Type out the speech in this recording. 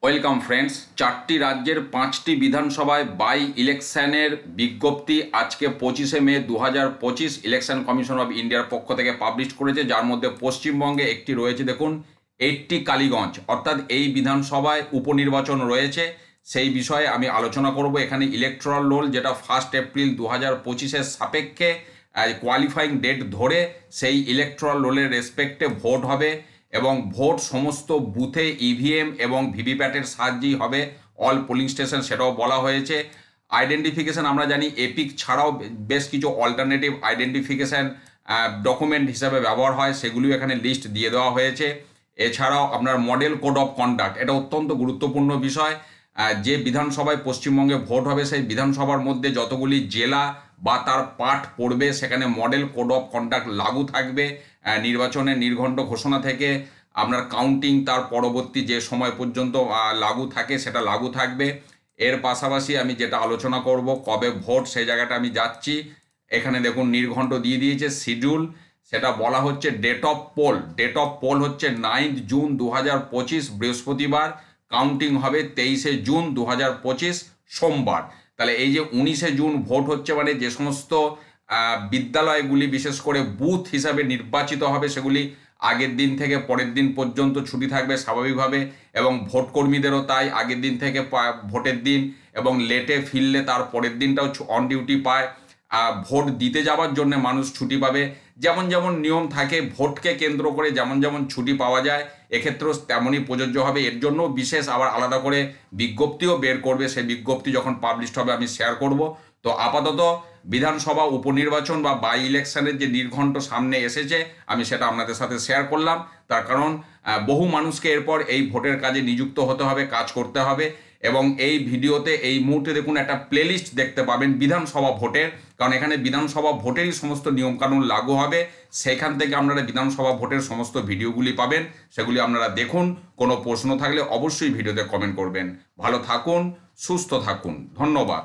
Welcome friends. 4টি রাজ্যের 5টি বিধানসভায় বাই ইলেকশনের বিজ্ঞপ্তি আজকে 25শে মে 2025 ইলেকশন কমিশন অফ ইন্ডিয়ার পক্ষ থেকে পাবলিশ করেছে, যার মধ্যে পশ্চিমবঙ্গে একটি রয়েছে। দেখুন, 80 কালীগঞ্জ, অর্থাৎ এই বিধানসভায় উপনির্বাচন রয়েছে। সেই বিষয়ে আমি আলোচনা করব। এখানে ইলেকট্রাল রোল, যেটা 1 এপ্রিল 2025-এর সাপেক্ষে কোয়ালিফাইং ডেট ধরে সেই ইলেকট্রাল রোলের রেসপেক্টে ভোট হবে এবং ভোট সমস্ত বুথে ইভিএম এবং ভিভিপ্যাটের সাহায্যেই হবে, অল পোলিং স্টেশন, সেটাও বলা হয়েছে। আইডেন্টিফিকেশান আমরা জানি এপিক ছাড়াও বেশ কিছু অল্টারনেটিভ আইডেন্টিফিকেশান ডকুমেন্ট হিসাবে ব্যবহার হয়, সেগুলিও এখানে লিস্ট দিয়ে দেওয়া হয়েছে। এছাড়াও আপনার মডেল কোড অফ কন্ডাক্ট, এটা অত্যন্ত গুরুত্বপূর্ণ বিষয়। যে বিধানসভায় পশ্চিমবঙ্গে ভোট হবে সেই বিধানসভার মধ্যে যতগুলি জেলা বা তার পার্ট পড়বে সেখানে মডেল কোড অফ কন্ডাক্ট লাগু থাকবে। নির্বাচনের নির্ঘণ্ট ঘোষণা থেকে আপনার কাউন্টিং তার পরবর্তী যে সময় পর্যন্ত লাগু থাকে সেটা লাগু থাকবে। এর পাশাপাশি আমি যেটা আলোচনা করব কবে ভোট, সেই জায়গাটা আমি যাচ্ছি। এখানে দেখুন নির্ঘণ্ট দিয়ে দিয়েছে শিডিউল, সেটা বলা হচ্ছে date of poll. Date of poll হচ্ছে 9 জুন 2025 বৃহস্পতিবার, কাউন্টিং হবে 23শে জুন 2025 সোমবার। তাহলে এই যে 19শে জুন ভোট হচ্ছে, মানে যে সমস্ত বিদ্যালয়গুলি বিশেষ করে বুথ হিসাবে নির্বাচিত হবে সেগুলি আগের দিন থেকে পরের দিন পর্যন্ত ছুটি থাকবে স্বাভাবিকভাবে, এবং ভোটকর্মীদেরও তাই আগের দিন থেকে ভোটের দিন, এবং লেটে ফিরলে তার পরের দিনটাও অন ডিউটি পায়। ভোট দিতে যাওয়ার জন্য মানুষ ছুটি পাবে। যেমন যেমন নিয়ম থাকে ভোটকে কেন্দ্র করে, যেমন যেমন ছুটি পাওয়া যায়, এক্ষেত্রেও তেমনই প্রযোজ্য হবে। এর জন্য বিশেষ আবার আলাদা করে বিজ্ঞপ্তিও বের করবে। সেই বিজ্ঞপ্তি যখন পাবলিশড হবে আমি শেয়ার করব। তো আপাতত বিধানসভা উপনির্বাচন বা বাই ইলেকশনের যে নির্ঘণ্ট সামনে এসেছে, আমি সেটা আপনাদের সাথে শেয়ার করলাম। তার কারণ বহু মানুষকে এরপর এই ভোটের কাজে নিযুক্ত হতে হবে, কাজ করতে হবে। এবং এই ভিডিওতে এই মুহূর্তে দেখুন একটা প্লেলিস্ট দেখতে পাবেন বিধানসভা ভোটের, কারণ এখানে বিধানসভা ভোটেরই সমস্ত নিয়মকানুন লাগু হবে। সেখান থেকে আপনারা বিধানসভা ভোটের সমস্ত ভিডিওগুলি পাবেন, সেগুলি আপনারা দেখুন। কোনো প্রশ্ন থাকলে অবশ্যই ভিডিওতে কমেন্ট করবেন। ভালো থাকুন, সুস্থ থাকুন, ধন্যবাদ।